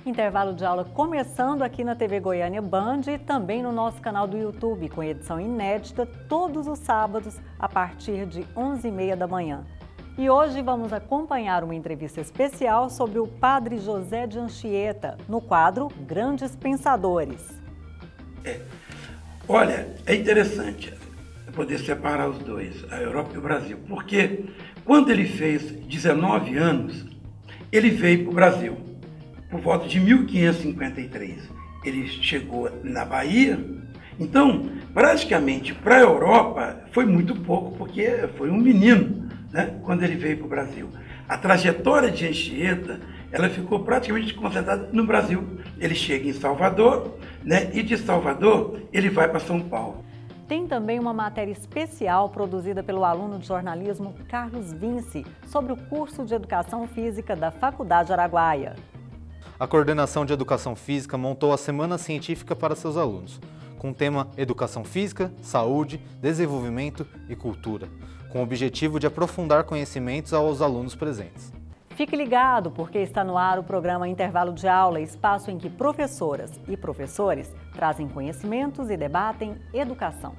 Intervalo de aula começando aqui na TV Goiânia Band e também no nosso canal do YouTube, com edição inédita todos os sábados a partir de 11h30 da manhã. E hoje vamos acompanhar uma entrevista especial sobre o Padre José de Anchieta, no quadro Grandes Pensadores. Olha, é interessante poder separar os dois, a Europa e o Brasil, porque quando ele fez 19 anos, ele veio para o Brasil, por volta de 1553. Ele chegou na Bahia, então, praticamente para a Europa foi muito pouco, porque foi um menino, né, quando ele veio para o Brasil. A trajetória de Anchieta, ela ficou praticamente concentrada no Brasil. Ele chega em Salvador, né, e de Salvador ele vai para São Paulo. Tem também uma matéria especial produzida pelo aluno de jornalismo Carlos Vince sobre o curso de Educação Física da Faculdade Araguaia. A Coordenação de Educação Física montou a Semana Científica para seus alunos, com o tema Educação Física, Saúde, Desenvolvimento e Cultura, com o objetivo de aprofundar conhecimentos aos alunos presentes. Fique ligado, porque está no ar o programa Intervalo de Aula, espaço em que professoras e professores trazem conhecimentos e debatem educação.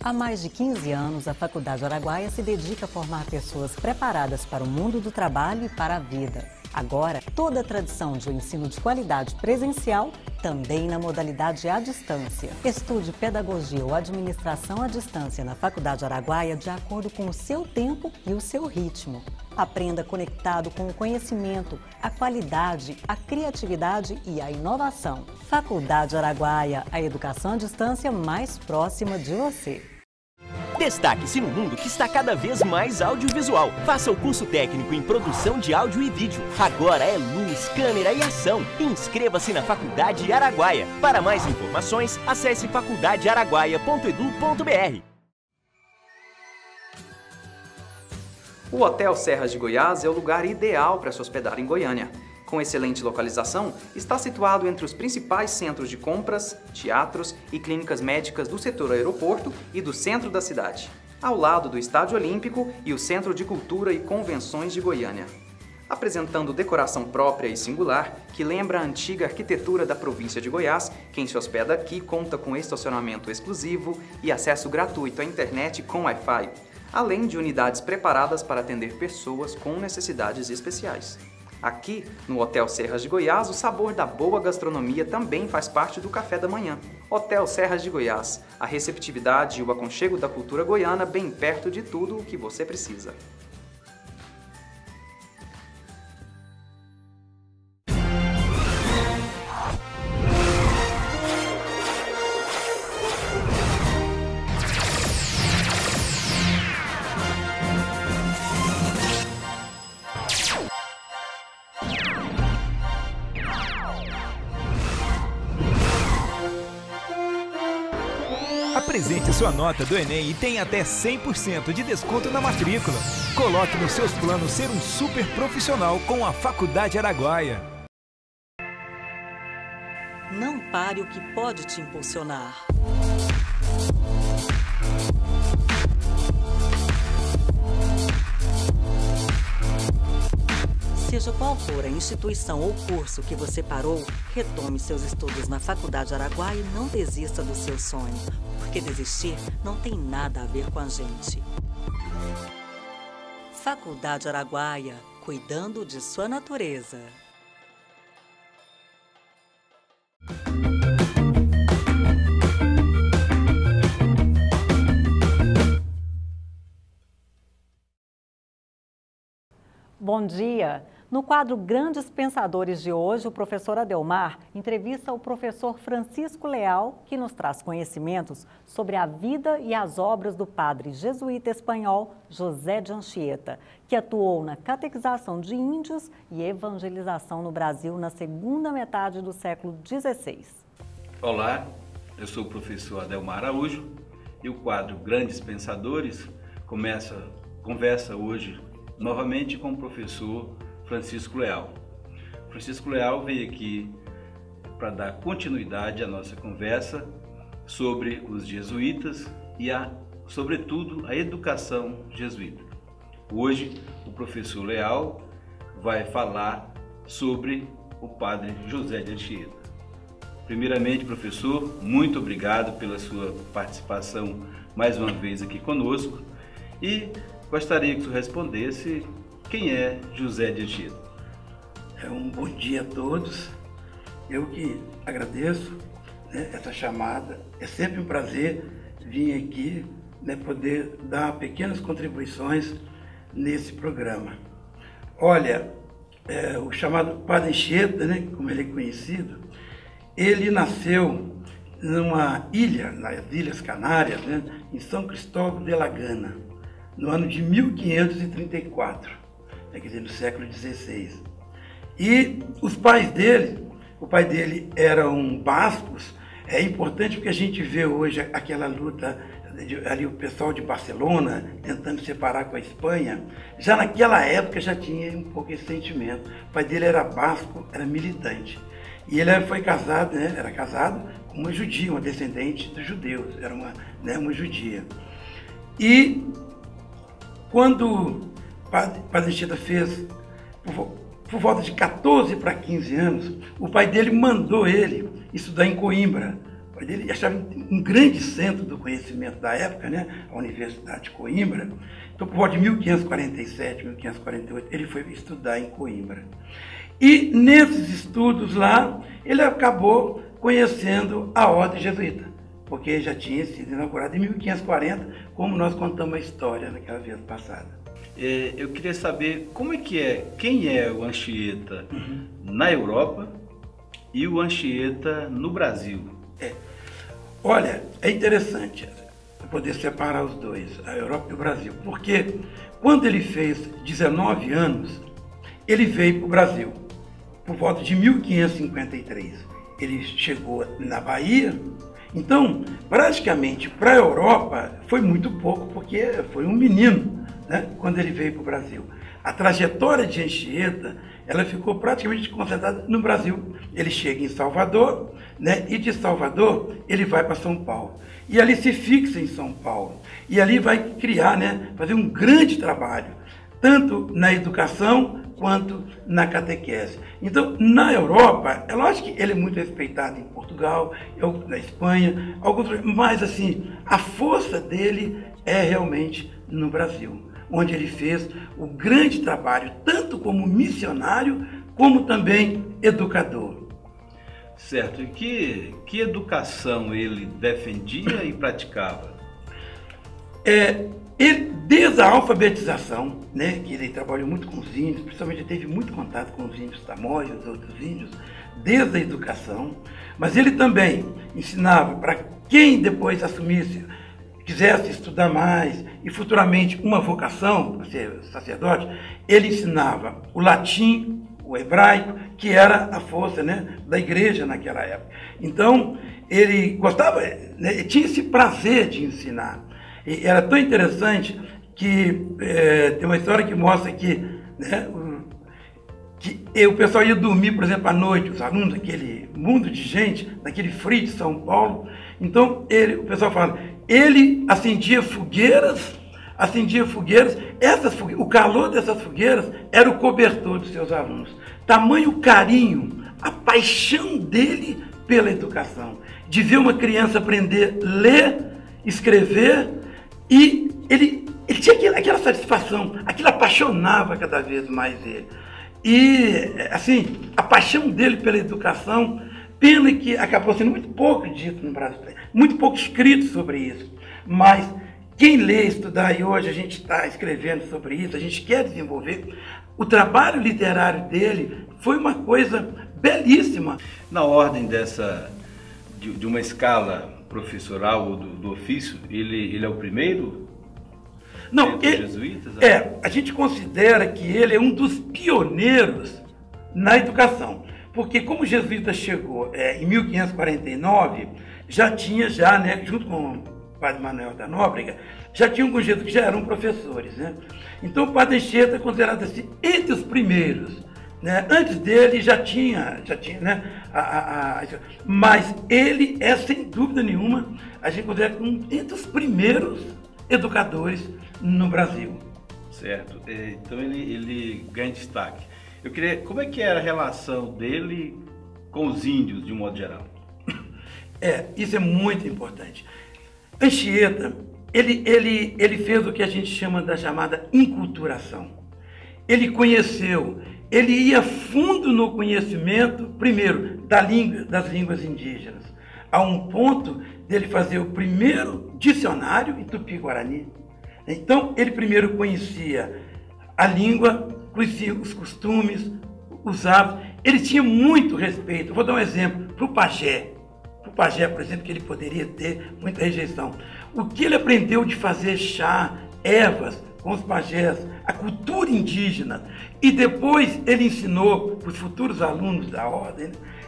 Há mais de 15 anos, a Faculdade Araguaia se dedica a formar pessoas preparadas para o mundo do trabalho e para a vida. Agora, toda a tradição de um ensino de qualidade presencial, também na modalidade à distância. Estude pedagogia ou administração à distância na Faculdade Araguaia de acordo com o seu tempo e o seu ritmo. Aprenda conectado com o conhecimento, a qualidade, a criatividade e a inovação. Faculdade Araguaia, a educação à distância mais próxima de você. Destaque-se no mundo que está cada vez mais audiovisual. Faça o curso técnico em produção de áudio e vídeo. Agora é luz, câmera e ação. Inscreva-se na Faculdade Araguaia. Para mais informações, acesse faculdadearaguaia.edu.br. O Hotel Serras de Goiás é o lugar ideal para se hospedar em Goiânia. Com excelente localização, está situado entre os principais centros de compras, teatros e clínicas médicas do setor aeroporto e do centro da cidade, ao lado do Estádio Olímpico e o Centro de Cultura e Convenções de Goiânia. Apresentando decoração própria e singular, que lembra a antiga arquitetura da província de Goiás, quem se hospeda aqui conta com estacionamento exclusivo e acesso gratuito à internet com Wi-Fi, além de unidades preparadas para atender pessoas com necessidades especiais. Aqui, no Hotel Serras de Goiás, o sabor da boa gastronomia também faz parte do café da manhã. Hotel Serras de Goiás, a receptividade e o aconchego da cultura goiana bem perto de tudo o que você precisa. Apresente sua nota do Enem e tenha até 100% de desconto na matrícula. Coloque nos seus planos ser um super profissional com a Faculdade Araguaia. Não pare o que pode te impulsionar. Seja qual for a instituição ou curso que você parou, retome seus estudos na Faculdade Araguaia e não desista do seu sonho, porque desistir não tem nada a ver com a gente. Faculdade Araguaia, cuidando de sua natureza. Bom dia! No quadro Grandes Pensadores de hoje, o professor Adelmar entrevista o professor Francisco Leal, que nos traz conhecimentos sobre a vida e as obras do padre jesuíta espanhol José de Anchieta, que atuou na catequização de índios e evangelização no Brasil na segunda metade do século XVI. Olá, eu sou o professor Adelmar Araújo e o quadro Grandes Pensadores conversa hoje novamente com o professor Francisco Leal. Francisco Leal veio aqui para dar continuidade à nossa conversa sobre os jesuítas e, sobretudo, a educação jesuíta. Hoje, o professor Leal vai falar sobre o padre José de Anchieta. Primeiramente, professor, muito obrigado pela sua participação mais uma vez aqui conosco e gostaria que o senhor respondesse quem é José de Anchieta. Um bom dia a todos. Eu que agradeço, né, essa chamada. É sempre um prazer vir aqui, né, poder dar pequenas contribuições nesse programa. Olha, o chamado Padre Anchieta, né, como ele é conhecido, ele nasceu numa ilha, nas Ilhas Canárias, né, em São Cristóvão de la Gana, no ano de 1534, quer dizer, no século XVI. E os pais dele, o pai dele eram bascos. É importante porque a gente vê hoje aquela luta, ali o pessoal de Barcelona tentando separar com a Espanha. Já naquela época já tinha um pouco esse sentimento. O pai dele era basco, era militante. E ele foi casado, né, era casado com uma judia, uma descendente dos judeus, era uma judia. E quando o Padre Anchieta fez, por volta de 14 para 15 anos, o pai dele mandou ele estudar em Coimbra. O pai dele achava um grande centro do conhecimento da época, né, a Universidade de Coimbra. Então, por volta de 1547, 1548, ele foi estudar em Coimbra. E nesses estudos lá, ele acabou conhecendo a ordem jesuíta, porque já tinha sido inaugurada em 1540, como nós contamos a história naquela vez passada. Eu queria saber quem é o Anchieta na Europa e o Anchieta no Brasil. Olha, é interessante poder separar os dois, a Europa e o Brasil, porque quando ele fez 19 anos, ele veio para o Brasil, por volta de 1553. Ele chegou na Bahia. Então, praticamente para a Europa foi muito pouco, porque foi um menino, né, quando ele veio para o Brasil. A trajetória de Anchieta, ela ficou praticamente concentrada no Brasil. Ele chega em Salvador, né, e de Salvador ele vai para São Paulo. E ali se fixa em São Paulo. E ali vai criar, né, fazer um grande trabalho, tanto na educação quanto na catequese. Então, na Europa, é lógico que ele é muito respeitado em Portugal, na Espanha, mas assim, a força dele é realmente no Brasil, onde ele fez o grande trabalho, tanto como missionário, como também educador. Certo. E que educação ele defendia e praticava? Ele, desde a alfabetização, né, que ele trabalhou muito com os índios, principalmente ele teve muito contato com os índios Tamoios, os outros índios, desde a educação, mas ele também ensinava para quem depois assumisse, quisesse estudar mais e futuramente uma vocação para ser sacerdote, ele ensinava o latim, o hebraico, que era a força, né, da igreja naquela época. Então, ele gostava, né, tinha esse prazer de ensinar. E era tão interessante que tem uma história que mostra que, né, que o pessoal ia dormir, por exemplo, à noite, os alunos daquele mundo de gente, naquele frio de São Paulo. Então, o pessoal fala, ele acendia fogueiras, o calor dessas fogueiras era o cobertor dos seus alunos. Tamanho carinho, a paixão dele pela educação, de ver uma criança aprender a ler, escrever, e ele tinha aquela satisfação, aquilo apaixonava cada vez mais ele. E, assim, a paixão dele pela educação, pena que acabou sendo muito pouco dito no Brasil, muito pouco escrito sobre isso, mas quem lê, estudar, e hoje a gente está escrevendo sobre isso, a gente quer desenvolver, o trabalho literário dele foi uma coisa belíssima. Na ordem de uma escala professoral ou do ofício, ele é o primeiro? Não, jesuítas? A gente considera que ele é um dos pioneiros na educação, porque como o jesuíta chegou em 1549, já tinha, né, junto com o padre Manuel da Nóbrega, já tinham com jesuítas que já eram professores, né? Então o padre Anchieta é considerado assim, entre os primeiros, né? Antes dele já tinha, né? Mas ele é, sem dúvida nenhuma, a gente considera entre os primeiros educadores no Brasil. Certo. Então ele ganha destaque. Eu queria, como é que era a relação dele com os índios, de um modo geral? Isso é muito importante. Anchieta, ele fez o que a gente chama da chamada inculturação. Ele conheceu, ele ia fundo no conhecimento, primeiro, das línguas indígenas, a um ponto dele fazer o primeiro dicionário em Tupi-Guarani. Então, ele primeiro conhecia a língua, conhecia os costumes, os hábitos. Ele tinha muito respeito. Eu vou dar um exemplo para o pajé. Para o pajé, por exemplo, que ele poderia ter muita rejeição. O que ele aprendeu de fazer chá, ervas, com os pajés, a cultura indígena, e depois ele ensinou para os futuros alunos da ordem,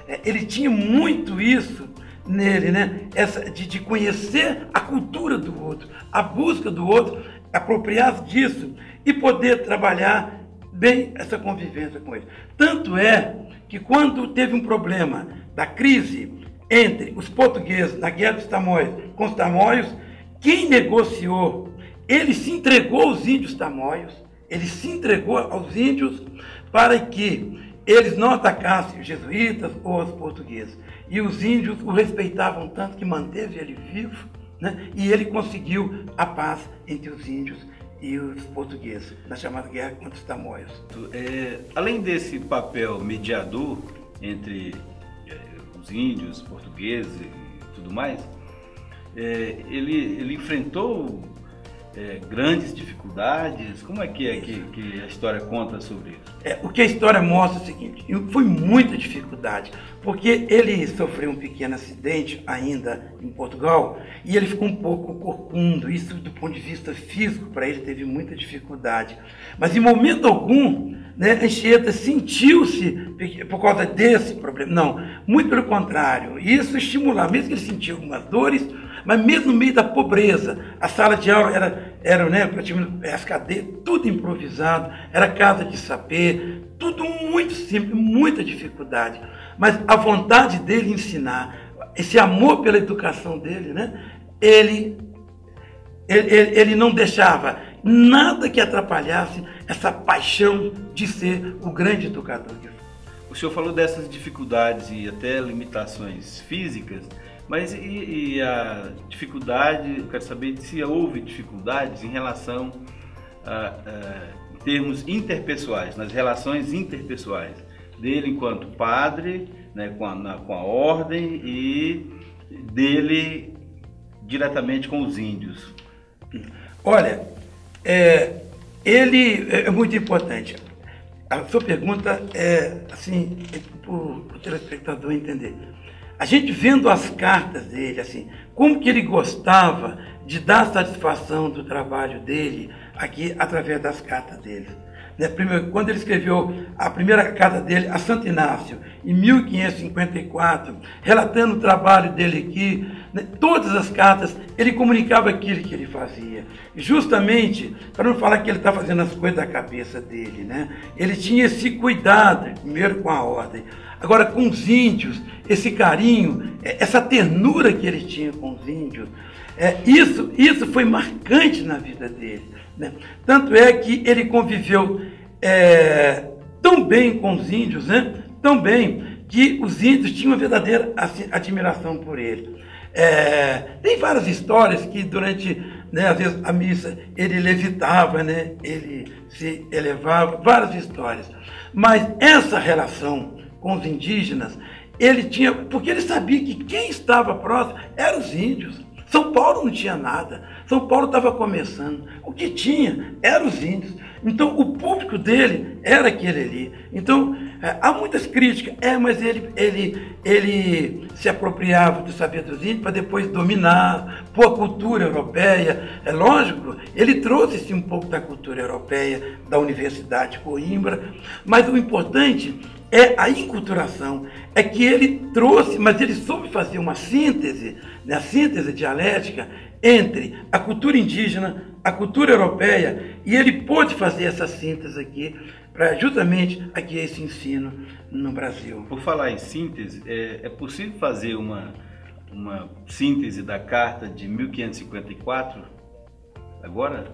né? Ele tinha muito isso nele, né? De conhecer a cultura do outro, a busca do outro, apropriar-se disso e poder trabalhar bem essa convivência com ele. Tanto é que quando teve um problema da crise entre os portugueses na Guerra dos Tamoios com os tamoios, quem negociou, ele se entregou aos índios tamoios, ele se entregou aos índios para que eles não atacassem os jesuítas ou os portugueses. E os índios o respeitavam tanto que manteve ele vivo, né? E ele conseguiu a paz entre os índios e os portugueses, na chamada Guerra contra os Tamoios. Além desse papel mediador entre os índios, portugueses e tudo mais, ele enfrentou grandes dificuldades. Como é que a história conta sobre isso? O que a história mostra é o seguinte: foi muita dificuldade, porque ele sofreu um pequeno acidente ainda em Portugal e ele ficou um pouco corcundo. Isso, do ponto de vista físico, para ele teve muita dificuldade. Mas em momento algum, né, Anchieta sentiu-se por causa desse problema. Não, muito pelo contrário. Isso estimulava, mesmo que ele sentia algumas dores, mas mesmo no meio da pobreza. A sala de aula era né, praticamente as cadeiras, tudo improvisado, era casa de sapê, tudo muito simples, muita dificuldade. Mas a vontade dele ensinar, esse amor pela educação dele, né, ele não deixava nada que atrapalhasse essa paixão de ser o grande educador que foi. O senhor falou dessas dificuldades e até limitações físicas, mas e a dificuldade, eu quero saber se houve dificuldades em relação em termos interpessoais, nas relações interpessoais, dele enquanto padre, né, com a ordem, e dele diretamente com os índios. Olha, ele é muito importante. A sua pergunta é assim, para o telespectador entender. A gente vendo as cartas dele, assim, como que ele gostava de dar satisfação do trabalho dele aqui através das cartas dele. Né? Primeiro, quando ele escreveu a primeira carta dele a Santo Inácio, em 1554, relatando o trabalho dele aqui, né? Todas as cartas ele comunicava aquilo que ele fazia. Justamente, para não falar que ele está fazendo as coisas da cabeça dele, né? Ele tinha esse cuidado, primeiro com a ordem, agora com os índios, esse carinho, essa ternura que ele tinha com os índios. Isso foi marcante na vida dele, né? Tanto é que ele conviveu tão bem com os índios, né? Tão bem que os índios tinham uma verdadeira admiração por ele. Tem várias histórias que durante, né, às vezes a missa ele levitava, né? Ele se elevava, várias histórias. Mas essa relação com os indígenas, ele tinha, porque ele sabia que quem estava próximo eram os índios. São Paulo não tinha nada, São Paulo estava começando, o que tinha eram os índios. Então o público dele era aquele ali. Então há muitas críticas, mas ele se apropriava do saber dos índios para depois dominar, pôr a cultura europeia. É lógico, ele trouxe um pouco da cultura europeia, da Universidade de Coimbra, mas o importante é a enculturação, é que ele trouxe, mas ele soube fazer uma síntese, né, a síntese dialética entre a cultura indígena, a cultura europeia, e ele pôde fazer essa síntese aqui, para justamente aqui esse ensino no Brasil. Por falar em síntese, é possível fazer uma síntese da Carta de 1554 agora?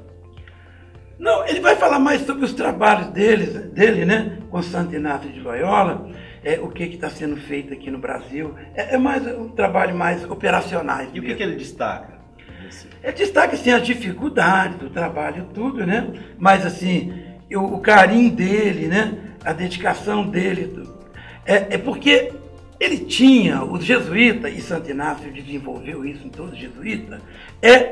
Não, ele vai falar mais sobre os trabalhos dele, né, com Santo Inácio de Loyola, o que está sendo feito aqui no Brasil. É mais um trabalho mais operacional. E o que ele destaca? Ele destaca, assim, as dificuldades do trabalho, tudo, né? Mas, assim, o carinho dele, né? A dedicação dele. É porque ele tinha, os jesuítas, e Santo Inácio desenvolveu isso em todos os jesuítas,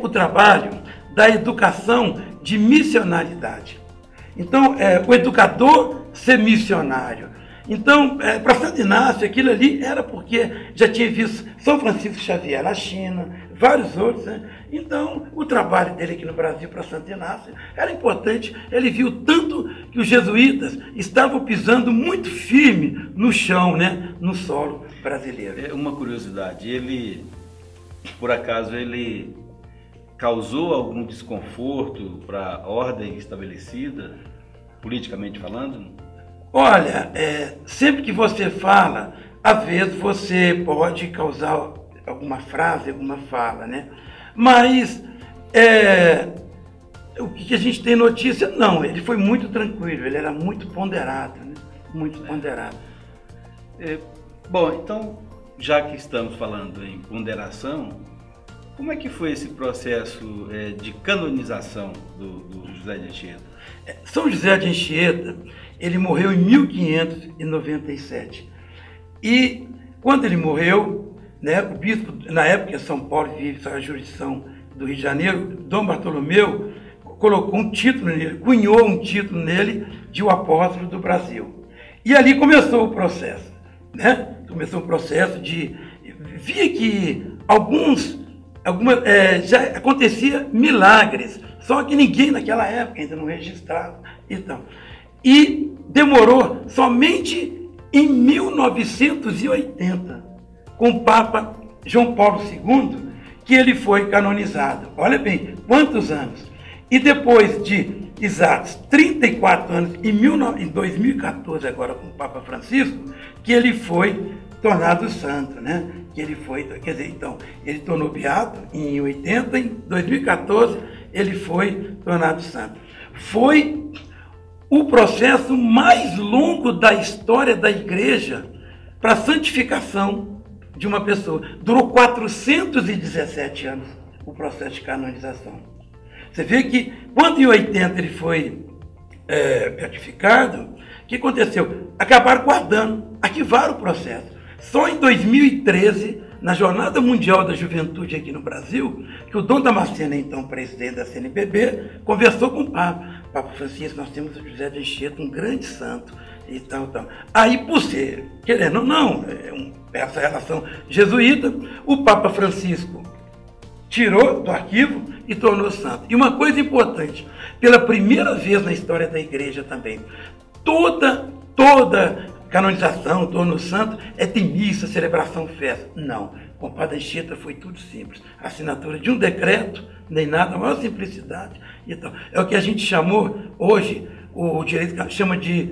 o trabalho da educação de missionalidade. Então, o educador ser missionário. Então, para Santo Inácio, aquilo ali era porque já tinha visto São Francisco Xavier na China, vários outros, né? Então, o trabalho dele aqui no Brasil para Santo Inácio era importante. Ele viu tanto que os jesuítas estavam pisando muito firme no chão, né? No solo brasileiro. Uma curiosidade, ele, por acaso, ele causou algum desconforto para a ordem estabelecida, politicamente falando? Olha, sempre que você fala, às vezes você pode causar alguma frase, alguma fala, né? Mas o que a gente tem notícia, não, ele foi muito tranquilo, ele era muito ponderado, né? Muito ponderado. Bom, então, já que estamos falando em ponderação, como é que foi esse processo de canonização do José de Anchieta? São José de Anchieta, ele morreu em 1597. E quando ele morreu, né, o bispo, na época São Paulo vive a jurisdição do Rio de Janeiro, Dom Bartolomeu colocou um título nele, cunhou um título nele de o apóstolo do Brasil. E ali começou o processo, né? Começou o processo de... Via que já acontecia milagres, só que ninguém naquela época ainda não registrava. Então, e demorou somente em 1980, com o Papa João Paulo II, que ele foi canonizado. Olha bem, quantos anos? E depois de exatos 34 anos, em 2014, agora com o Papa Francisco, que ele foi tornado santo, né? Que ele foi, quer dizer, então, ele tornou beato em 80, em 2014 ele foi tornado santo. Foi o processo mais longo da história da igreja para a santificação de uma pessoa. Durou 417 anos o processo de canonização. Você vê que quando em 80 ele foi beatificado, o que aconteceu? Acabaram guardando, arquivaram o processo. Só em 2013, na Jornada Mundial da Juventude aqui no Brasil, que o Dom Damasceno, então presidente da CNBB, conversou com o Papa. Papa Francisco, nós temos o José de Anchieta, um grande santo, e tal, tal. Aí, por ser, querendo ou não, essa relação jesuíta, o Papa Francisco tirou do arquivo e tornou santo. E uma coisa importante, pela primeira vez na história da igreja também, toda canonização, torno santo, tem missa, celebração, festa. Não, com o Padre Anchieta foi tudo simples. Assinatura de um decreto, nem nada, a maior simplicidade. Então, é o que a gente chamou hoje, o direito chama de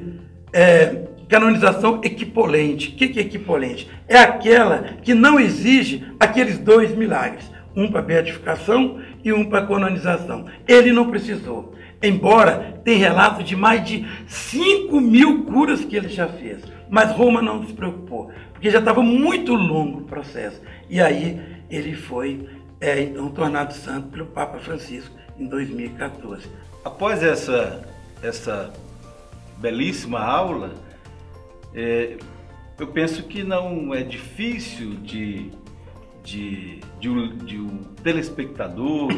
canonização equipolente. O que é equipolente? É aquela que não exige aqueles 2 milagres, um para beatificação e um para canonização. Ele não precisou. Embora tem relato de mais de 5.000 curas que ele já fez. Mas Roma não se preocupou, porque já estava muito longo o processo. E aí ele foi, então, tornado santo pelo Papa Francisco em 2014. Após essa belíssima aula, eu penso que não é difícil de um telespectador,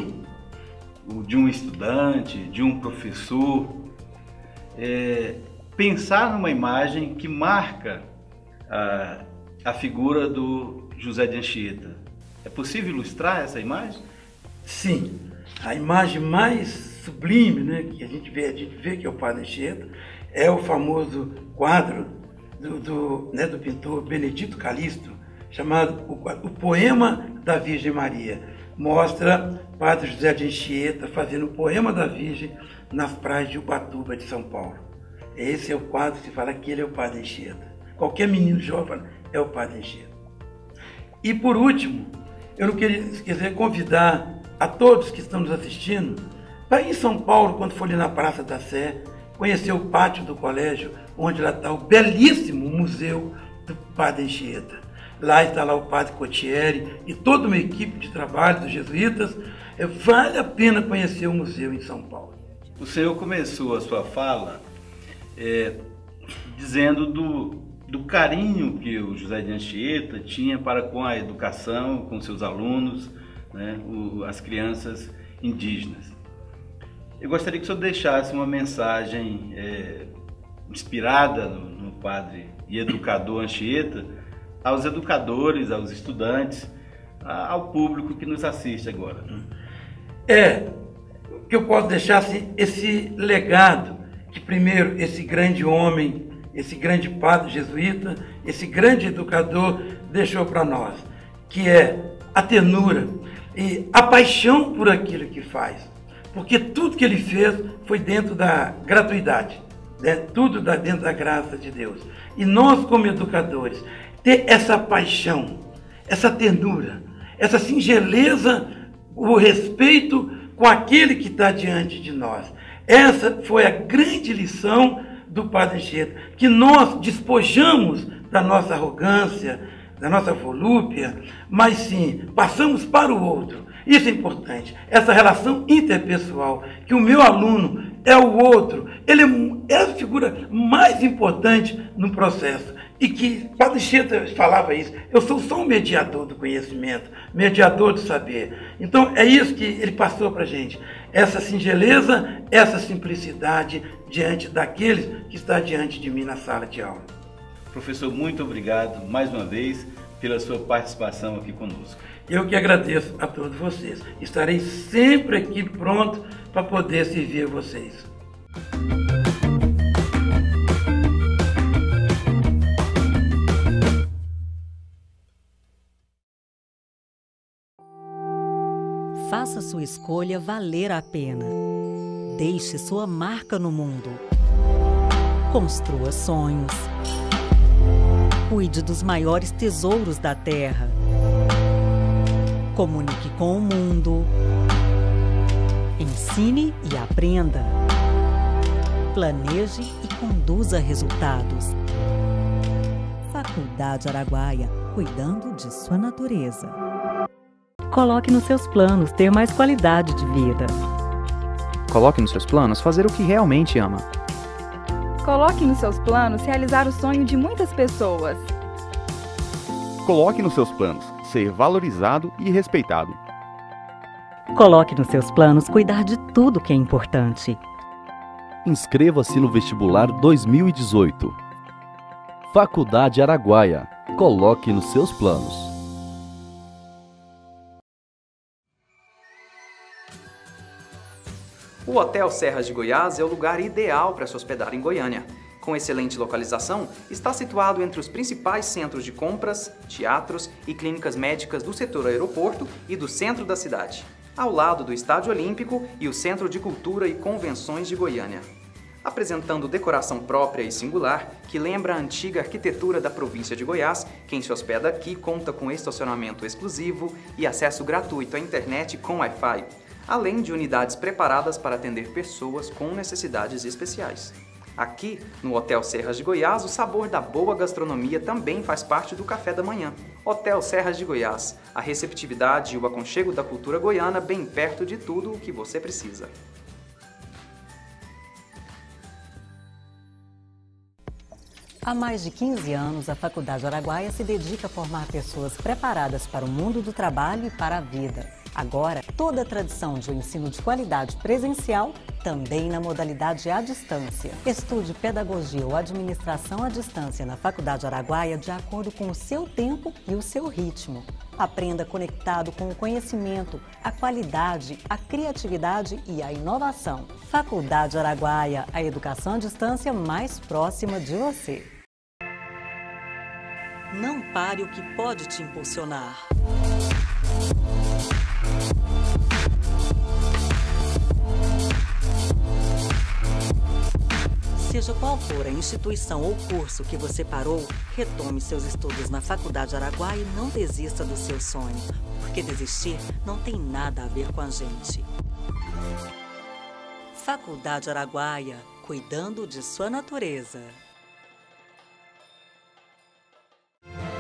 de um estudante, de um professor, pensar numa imagem que marca a figura do José de Anchieta. É possível ilustrar essa imagem? Sim, a imagem mais sublime, né, que a gente vê que é o Padre Anchieta, é o famoso quadro do pintor Benedito Calixto, chamado o Poema da Virgem Maria. Mostra Padre José de Anchieta fazendo o Poema da Virgem nas praias de Ubatuba, de São Paulo. Esse é o quadro que se fala que ele é o Padre Anchieta. Qualquer menino jovem é o Padre Anchieta. E por último, eu não queria esquecer de convidar a todos que estão nos assistindo para ir em São Paulo, quando for ali na Praça da Sé, conhecer o pátio do colégio, onde lá está o belíssimo museu do Padre Anchieta. Lá está lá o Padre Cotieri e toda uma equipe de trabalho dos jesuítas. Vale a pena conhecer o museu em São Paulo. O senhor começou a sua fala dizendo do carinho que o José de Anchieta tinha para com a educação, com seus alunos, né, as crianças indígenas. Eu gostaria que o senhor deixasse uma mensagem inspirada no padre e educador Anchieta aos educadores, aos estudantes, ao público que nos assiste agora. Que eu posso deixar assim, esse legado que primeiro esse grande homem, esse grande padre jesuíta, esse grande educador deixou para nós, que é a ternura e a paixão por aquilo que faz. Porque tudo que ele fez foi dentro da gratuidade, né? Tudo dentro da graça de Deus. E nós, como educadores, ter essa paixão, essa ternura, essa singeleza, o respeito com aquele que está diante de nós. Essa foi a grande lição do Padre Anchieta, que nós despojamos da nossa arrogância, da nossa volúpia, mas sim, passamos para o outro. Isso é importante, essa relação interpessoal, que o meu aluno é o outro, ele é a figura mais importante no processo. E que Padre Anchieta falava isso, eu sou só um mediador do conhecimento, mediador do saber. Então é isso que ele passou para a gente, essa singeleza, essa simplicidade diante daqueles que está diante de mim na sala de aula. Professor, muito obrigado mais uma vez pela sua participação aqui conosco. Eu que agradeço a todos vocês. Estarei sempre aqui pronto para poder servir a vocês. Faça sua escolha valer a pena. Deixe sua marca no mundo. Construa sonhos. Cuide dos maiores tesouros da terra. Comunique com o mundo. Ensine e aprenda. Planeje e conduza resultados. Faculdade Araguaia, cuidando de sua natureza. Coloque nos seus planos ter mais qualidade de vida. Coloque nos seus planos fazer o que realmente ama. Coloque nos seus planos realizar o sonho de muitas pessoas. Coloque nos seus planos ser valorizado e respeitado. Coloque nos seus planos cuidar de tudo que é importante. Inscreva-se no vestibular 2018. Faculdade Araguaia. Coloque nos seus planos. O Hotel Serras de Goiás é o lugar ideal para se hospedar em Goiânia. Com excelente localização, está situado entre os principais centros de compras, teatros e clínicas médicas do setor aeroporto e do centro da cidade, ao lado do Estádio Olímpico e o Centro de Cultura e Convenções de Goiânia. Apresentando decoração própria e singular, que lembra a antiga arquitetura da província de Goiás, quem se hospeda aqui conta com estacionamento exclusivo e acesso gratuito à internet com Wi-Fi, além de unidades preparadas para atender pessoas com necessidades especiais. Aqui, no Hotel Serras de Goiás, o sabor da boa gastronomia também faz parte do café da manhã. Hotel Serras de Goiás, a receptividade e o aconchego da cultura goiana bem perto de tudo o que você precisa. Há mais de 15 anos, a Faculdade Araguaia se dedica a formar pessoas preparadas para o mundo do trabalho e para a vida. Agora, toda a tradição de um ensino de qualidade presencial, também na modalidade à distância. Estude pedagogia ou administração à distância na Faculdade Araguaia de acordo com o seu tempo e o seu ritmo. Aprenda conectado com o conhecimento, a qualidade, a criatividade e a inovação. Faculdade Araguaia, a educação à distância mais próxima de você. Repare o que pode te impulsionar. Seja qual for a instituição ou curso que você parou, retome seus estudos na Faculdade Araguaia e não desista do seu sonho, porque desistir não tem nada a ver com a gente. Faculdade Araguaia, cuidando de sua natureza.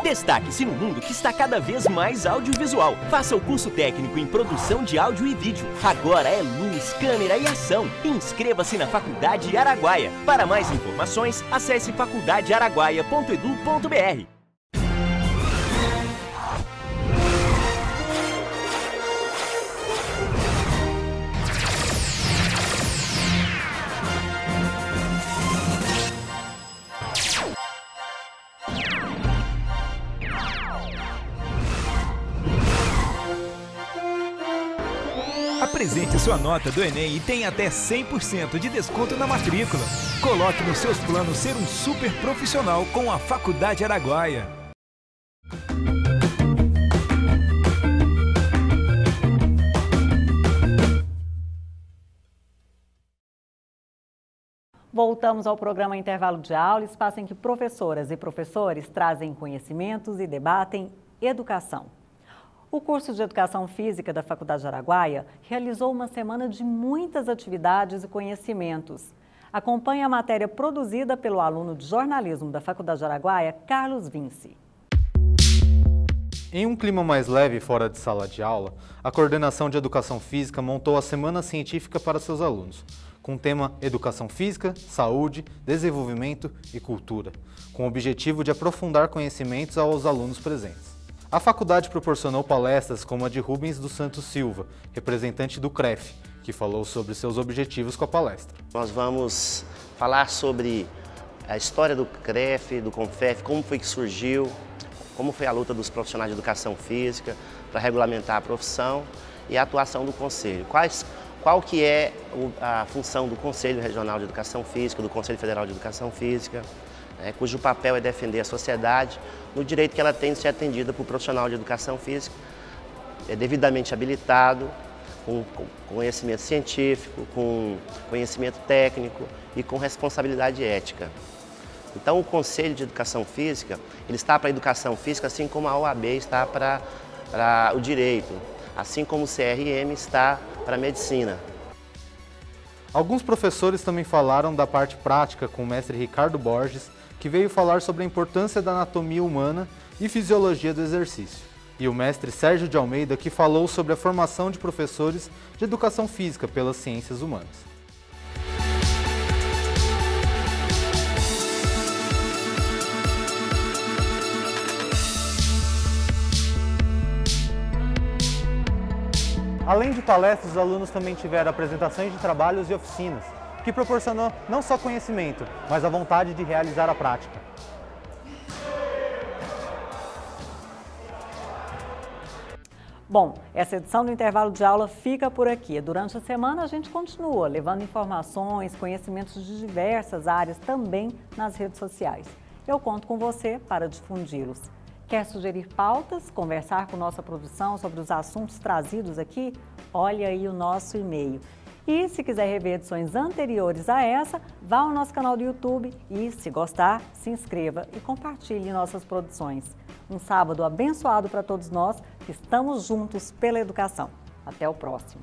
Destaque-se no mundo que está cada vez mais audiovisual. Faça o curso técnico em produção de áudio e vídeo. Agora é luz, câmera e ação. Inscreva-se na Faculdade Araguaia. Para mais informações, acesse faculdadearaguaia.edu.br. Apresente sua nota do Enem e tenha até 100% de desconto na matrícula. Coloque nos seus planos ser um super profissional com a Faculdade Araguaia. Voltamos ao programa Intervalo de Aula, espaço em que professoras e professores trazem conhecimentos e debatem educação. O curso de Educação Física da Faculdade Araguaia realizou uma semana de muitas atividades e conhecimentos. Acompanhe a matéria produzida pelo aluno de jornalismo da Faculdade Araguaia, Carlos Vinci. Em um clima mais leve fora de sala de aula, a Coordenação de Educação Física montou a Semana Científica para seus alunos, com o tema Educação Física, Saúde, Desenvolvimento e Cultura, com o objetivo de aprofundar conhecimentos aos alunos presentes. A faculdade proporcionou palestras como a de Rubens dos Santos Silva, representante do CREF, que falou sobre seus objetivos com a palestra. Nós vamos falar sobre a história do CREF, do CONFEF, como foi que surgiu, como foi a luta dos profissionais de educação física para regulamentar a profissão e a atuação do Conselho. Qual que é a função do Conselho Regional de Educação Física, do Conselho Federal de Educação Física, cujo papel é defender a sociedade no direito que ela tem de ser atendida por profissional de educação física, devidamente habilitado, com conhecimento científico, com conhecimento técnico e com responsabilidade ética. Então, o Conselho de Educação Física, ele está para a educação física, assim como a OAB está para o direito, assim como o CRM está para a medicina. Alguns professores também falaram da parte prática com o mestre Ricardo Borges, que veio falar sobre a importância da anatomia humana e fisiologia do exercício. E o mestre Sérgio de Almeida, que falou sobre a formação de professores de educação física pelas ciências humanas. Além de palestras, os alunos também tiveram apresentações de trabalhos e oficinas, que proporcionou não só conhecimento, mas a vontade de realizar a prática. Bom, essa edição do Intervalo de Aula fica por aqui. Durante a semana a gente continua levando informações, conhecimentos de diversas áreas também nas redes sociais. Eu conto com você para difundi-los. Quer sugerir pautas, conversar com nossa produção sobre os assuntos trazidos aqui? Olha aí o nosso e-mail. E se quiser rever edições anteriores a essa, vá ao nosso canal do YouTube e, se gostar, se inscreva e compartilhe nossas produções. Um sábado abençoado para todos nós que estamos juntos pela educação. Até o próximo.